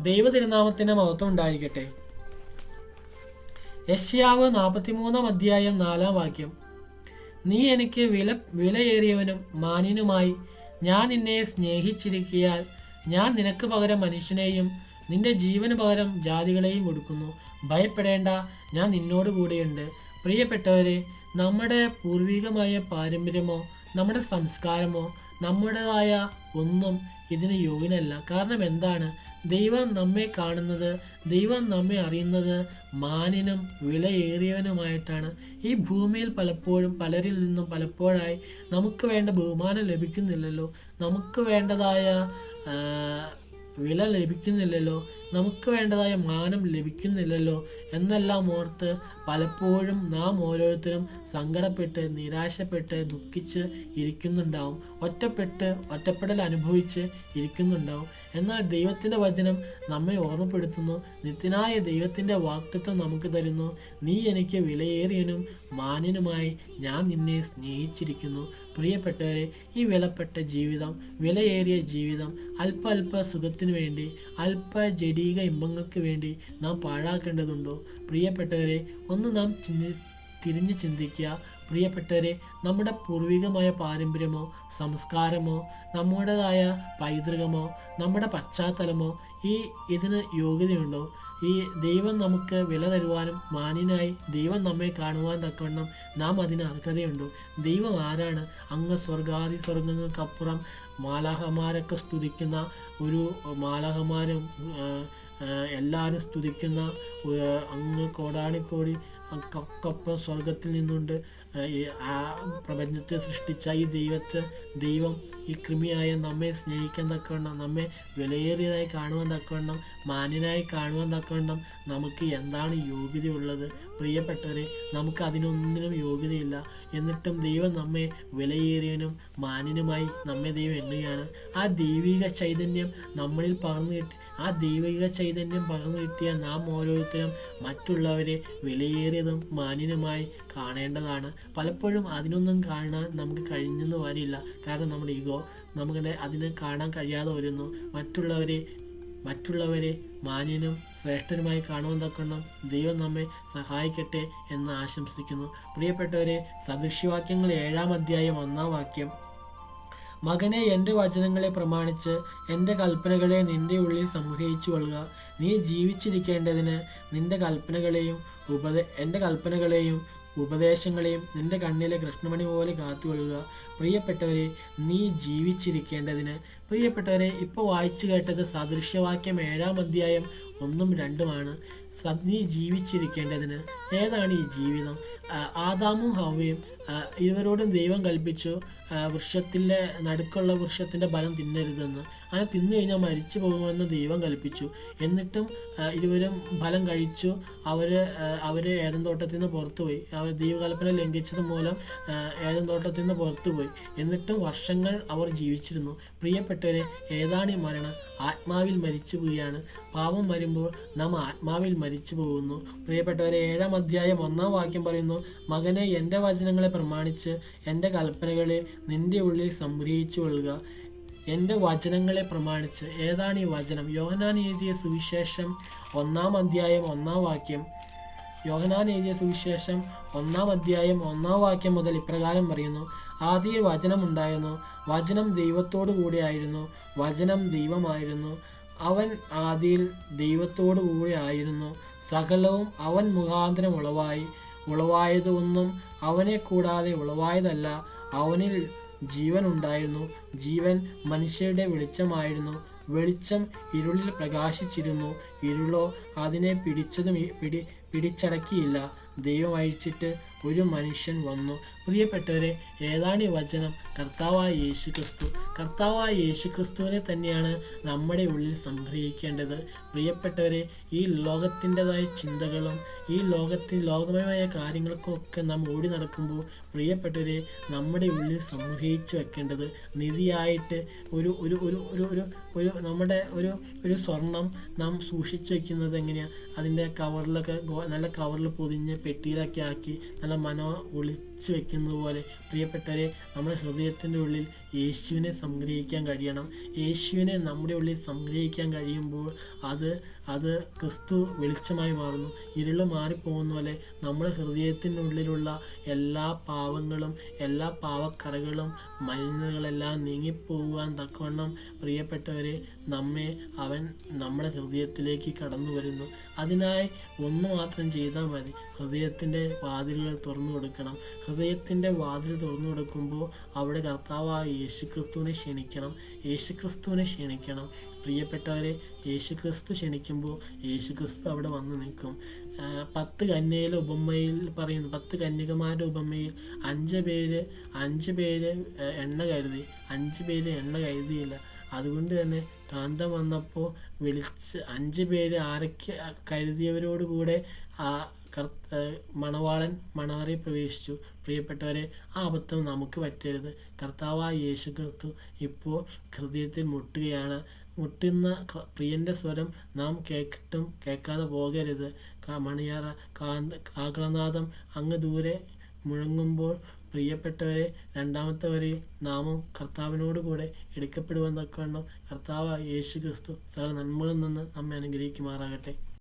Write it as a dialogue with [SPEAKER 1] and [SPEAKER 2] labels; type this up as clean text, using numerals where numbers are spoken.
[SPEAKER 1] ദൈവ തിരുനാമത്തിന് മഹത്വം ഉണ്ടായിരിക്കട്ടെ. യെശയ്യാവ് 43 4 വാക്യം. നീ എനിക്ക് വിലയേറിയവനും മാന്യനുമായി ഞാൻ നിന്നെ സ്നേഹിച്ചിരിക്കയാൽ ഞാൻ നിനക്ക് പകരം മനുഷ്യനെയും നിന്റെ ജീവന് പകരം ജാതികളെയും കൊടുക്കുന്നു. ഭയപ്പെടേണ്ട, ഞാൻ നിന്നോട് കൂടെയുണ്ട്. പ്രിയപ്പെട്ടവരെ, നമ്മുടെ പൂർവികമായ പാരമ്പര്യമോ നമ്മുടെ സംസ്കാരമോ നമ്മുടേതായ ഒന്നും ഇതിന് യോഗ്യനല്ല. കാരണം എന്താണ്? ദൈവം നമ്മെ കാണുന്നത്, ദൈവം നമ്മെ അറിയുന്നത് മാന്യനും വിലയേറിയവനുമായിട്ടാണ്. ഈ ഭൂമിയിൽ പലപ്പോഴും പലരിൽ നിന്നും പലപ്പോഴായി നമുക്ക് വേണ്ട ബഹുമാനം ലഭിക്കുന്നില്ലല്ലോ, നമുക്ക് വേണ്ടതായ വില ലഭിക്കുന്നില്ലല്ലോ, നമുക്ക് വേണ്ടതായ മാനം ലഭിക്കുന്നില്ലല്ലോ എന്നെല്ലാം ഓർത്ത് പലപ്പോഴും നാം ഓരോരുത്തരും സങ്കടപ്പെട്ട് നിരാശപ്പെട്ട് ദുഃഖിച്ച് ഇരിക്കുന്നുണ്ടാവും, ഒറ്റപ്പെടൽ അനുഭവിച്ച് ഇരിക്കുന്നുണ്ടാവും. എന്നാൽ ദൈവത്തിൻ്റെ വചനം നമ്മെ ഓർമ്മപ്പെടുത്തുന്നു. നിത്യനായ ദൈവത്തിൻ്റെ വാഗ്ദത്തം നമുക്ക് തരുന്നു. നീ എനിക്ക് വിലയേറിയനും മാന്യനുമായി ഞാൻ നിന്നെ സ്നേഹിച്ചിരിക്കുന്നു. പ്രിയപ്പെട്ടവരെ, ഈ വിലപ്പെട്ട ജീവിതം, വിലയേറിയ ജീവിതം അല്പ സുഖത്തിനു വേണ്ടി, അല്പ ജഡീക ഇമ്പങ്ങൾക്ക് വേണ്ടി നാം പാഴാക്കേണ്ടതുണ്ടോ? പ്രിയപ്പെട്ടവരെ, ഒന്ന് നാം തിരിഞ്ഞ് ചിന്തിക്കുക. പ്രിയപ്പെട്ടവരെ, നമ്മുടെ പൂർവികമായ പാരമ്പര്യമോ സംസ്കാരമോ നമ്മുടേതായ പൈതൃകമോ നമ്മുടെ പശ്ചാത്തലമോ ഇതിന് യോഗ്യതയുണ്ടോ? ഈ ദൈവം നമുക്ക് വില തരുവാനും മാന്യനായി ദൈവം നമ്മെ കാണുവാൻ തക്കവണ്ണം നാം അതിന് അർഹതയുണ്ടോ? ദൈവം ആരാണ്? അങ്ങ് സ്വർഗാദി സ്വർഗങ്ങൾക്കപ്പുറം മാലാഹമാരൊക്കെ സ്തുതിക്കുന്ന ഒരു മാലാഹമാരും എല്ലാവരും സ്തുതിക്കുന്ന അങ്ങ് കോടാണിക്കോടി ഒപ്പം സ്വർഗത്തിൽ നിന്നുകൊണ്ട് പ്രപഞ്ചത്തെ സൃഷ്ടിച്ച ഈ ദൈവം ഈ കൃമിയായ നമ്മെ സ്നേഹിക്കാൻ തക്കവണ്ണം, നമ്മെ വിലയേറിയതായി കാണുവാൻ തക്കവണ്ണം, മാന്യനായി കാണുവാൻ തക്കവണ്ണം നമുക്ക് എന്താണ് യോഗ്യതയുള്ളത്? പ്രിയപ്പെട്ടവരെ, നമുക്ക് അതിനൊന്നിനും യോഗ്യതയില്ല. എന്നിട്ടും ദൈവം നമ്മെ വിലയേറിയവനും മാന്യനുമായി നമ്മെ ദൈവം എണ്ണുകയാണ്. ആ ദൈവിക ചൈതന്യം നമ്മളിൽ പകർന്നു കിട്ടിയ നാം ഓരോരുത്തരും മറ്റുള്ളവരെ വിലയേറിയതും മാന്യനുമായി കാണേണ്ടതാണ്. പലപ്പോഴും അതിനൊന്നും കാണാൻ നമുക്ക് കഴിഞ്ഞെന്ന് വരില്ല. കാരണം നമ്മുടെ ഈഗോ അതിന് കാണാൻ കഴിയാതെ വരുന്നു. മറ്റുള്ളവരെ മാന്യനും ശ്രേഷ്ഠനുമായി കാണുവാൻ തക്കണം ദൈവം നമ്മെ സഹായിക്കട്ടെ എന്ന് ആശംസിക്കുന്നു. പ്രിയപ്പെട്ടവരെ, സദൃശ്യവാക്യങ്ങൾ 7 1 വാക്യം. മകനെ, എൻ്റെ വചനങ്ങളെ പ്രമാണിച്ച് എൻ്റെ കൽപ്പനകളെ നിൻ്റെ ഉള്ളിൽ സംഗ്രഹിച്ചു കൊള്ളുക. നീ ജീവിച്ചിരിക്കേണ്ടതിന് എൻ്റെ കൽപ്പനകളെയും ഉപദേശങ്ങളെയും നിന്റെ കണ്ണിലെ കൃഷ്ണമണി പോലെ കാത്തുകൊള്ളുക. പ്രിയപ്പെട്ടവരെ, നീ ജീവിച്ചിരിക്കേണ്ടതിന്. പ്രിയപ്പെട്ടവരെ, ഇപ്പോൾ വായിച്ചു കേട്ടത് സദൃശ്യവാക്യം 7 1 2 നീ ജീവിച്ചിരിക്കേണ്ടതിന്. ഏതാണ് ഈ ജീവിതം? ആദാമും ഹവ്വയും ഇരുവരോടും ദൈവം കൽപ്പിച്ചു, വൃക്ഷത്തിൻ്റെ നടുക്കുള്ള വൃക്ഷത്തിൻ്റെ ഫലം തിന്നരുതെന്ന്. അങ്ങനെ തിന്നു കഴിഞ്ഞാൽ മരിച്ചു പോകുമെന്ന് ദൈവം കൽപ്പിച്ചു. എന്നിട്ടും ഇരുവരും ഫലം കഴിച്ചു. അവർ ഏദൻ തോട്ടത്തിൽ നിന്ന് പുറത്തുപോയി. അവർ ദൈവകൽപ്പന ലംഘിച്ചത് മൂലം ഏദൻ തോട്ടത്തിൽ നിന്ന് പുറത്തുപോയി. എന്നിട്ടും വർഷങ്ങൾ അവർ ജീവിച്ചിരുന്നു. പ്രിയപ്പെട്ടവരെ, ഏതാണ് ഈ മരണം? ആത്മാവിൽ മരിച്ചു പോവുകയാണ്. പാപം വരുമ്പോൾ നാം ആത്മാവിൽ മരിച്ചു പോകുന്നു. പ്രിയപ്പെട്ടവരെ, 7 1 വാക്യം പറയുന്നു, മകനെ, എൻ്റെ വചനങ്ങളെ പ്രമാണിച്ച് എൻ്റെ കൽപ്പനകളെ നിൻ്റെ ഉള്ളിൽ സംഗ്രഹിച്ചു കൊള്ളുക. എൻ്റെ വചനങ്ങളെ പ്രമാണിച്ച്. ഏതാണ് ഈ വചനം? യോഹന്നാൻ എഴുതിയ സുവിശേഷം 1 1 വാക്യം. യോഹന്നാൻ എഴുതിയ സുവിശേഷം 1 1 മുതൽ ഇപ്രകാരം പറയുന്നു, ആദിയിൽ വചനം ഉണ്ടായിരുന്നു, വചനം ദൈവത്തോടു കൂടെ ആയിരുന്നു, വചനം ദൈവമായിരുന്നു, അവൻ ആദിയിൽ ദൈവത്തോടു കൂടെ ആയിരുന്നു. സകലവും അവൻ മുഖാന്തരം ഉളവായതൊന്നും അവനെ കൂടാതെ ഉളവായതല്ല. അവനിൽ ജീവൻ ഉണ്ടായിരുന്നു, ജീവൻ മനുഷ്യരുടെ വെളിച്ചമായിരുന്നു. വെളിച്ചം ഇരുളിൽ പ്രകാശിച്ചിരുന്നു, ഇരുളോ അതിനെ പിടിച്ചടക്കിയില്ല. ദൈവം അയച്ചിട്ട് ഒരു മനുഷ്യൻ വന്നു. പ്രിയപ്പെട്ടവരെ, ഏതാണ് ഈ വചനം? കർത്താവായ യേശുക്രിസ്തുവിനെ തന്നെയാണ് നമ്മുടെ ഉള്ളിൽ സംഗ്രഹിക്കേണ്ടത്. പ്രിയപ്പെട്ടവരെ, ഈ ലോകത്തിൻ്റെതായ ചിന്തകളും ഈ ലോകമയമായ കാര്യങ്ങൾക്കൊക്കെ നാം ഓടി നടക്കുമ്പോൾ പ്രിയപ്പെട്ടവരെ, നമ്മുടെ ഉള്ളിൽ സംഗ്രഹിച്ച് വെക്കേണ്ടത് നിധിയായിട്ട് ഒരു സ്വർണം നാം സൂക്ഷിച്ചു വെക്കുന്നത് എങ്ങനെയാണ്? അതിൻ്റെ കവറിലൊക്കെ നല്ല കവറിൽ പൊതിഞ്ഞ് പെട്ടിയിലൊക്കെ ആക്കി നല്ല ഒളിച്ചു വെക്കുന്നത് പോലെ പ്രിയപ്പെട്ടവരെ, നമ്മുടെ ഹൃദയത്തിൻ്റെ ഉള്ളിൽ യേശുവിനെ സംഗ്രഹിക്കാൻ കഴിയണം. യേശുവിനെ നമ്മുടെ ഉള്ളിൽ സംഗ്രഹിക്കാൻ കഴിയുമ്പോൾ അത് ക്രിസ്തു വെളിച്ചമായി മാറുന്നു. ഇരുള് മാറിപ്പോകുന്ന പോലെ നമ്മുടെ ഹൃദയത്തിനുള്ളിലുള്ള എല്ലാ പാവങ്ങളും എല്ലാ പാവക്കറകളും മലിനതകളെല്ലാം നീങ്ങിപ്പോകുവാൻ തക്കവണ്ണം പ്രിയപ്പെട്ടവരെ അവൻ നമ്മുടെ ഹൃദയത്തിലേക്ക് കടന്നു വരുന്നു. അതിനായി ഒന്ന് മാത്രം ചെയ്താൽ മതി. ഹൃദയത്തിൻ്റെ വാതിലുകൾ തുറന്നു കൊടുക്കണം. ഹൃദയത്തിൻ്റെ വാതിൽ തുറന്നു കൊടുക്കുമ്പോൾ അവിടെ കർത്താവായ യേശുക്രിസ്തുവിനെ ക്ഷണിക്കണം. പ്രിയപ്പെട്ടവരെ, യേശുക്രിസ്തു ക്ഷണിക്കുമ്പോൾ യേശുക്രിസ്തു അവിടെ വന്ന് നിൽക്കും. 10 കന്യകയിലെ ഉപമയിൽ പറയുന്നു, 10 കന്യകമാരുടെ ഉപമയിൽ 5 പേര് എണ്ണ കരുതി, 5 പേര് എണ്ണ കരുതിയില്ല. അതുകൊണ്ട് തന്നെ കാന്തം വന്നപ്പോൾ 5 പേര് കരുതിയവരോടുകൂടെ മണവാളൻ മണവറയിൽ പ്രവേശിച്ചു. പ്രിയപ്പെട്ടവരെ, ആ അബദ്ധം നമുക്ക് പറ്റരുത്. കർത്താവായ യേശുക്രിസ്തു ഇപ്പോൾ ഹൃദയത്തിൽ മുട്ടുന്ന പ്രിയൻ്റെ സ്വരം നാം കേട്ടിട്ടും കേൾക്കാതെ പോകരുത്. മണിയറ കാഹളനാദം അങ്ങ് ദൂരെ മുഴങ്ങുമ്പോൾ പ്രിയപ്പെട്ടവരെ, രണ്ടാമത്തെ വരിയിൽ നാമും കർത്താവിനോട് കൂടെ എടുക്കപ്പെടുവാൻ തക്കവണ്ണം കർത്താവായ യേശുക്രിസ്തു സകല നന്മകളിൽ നിന്ന് നമ്മെ അനുഗ്രഹിക്കുമാറാകട്ടെ.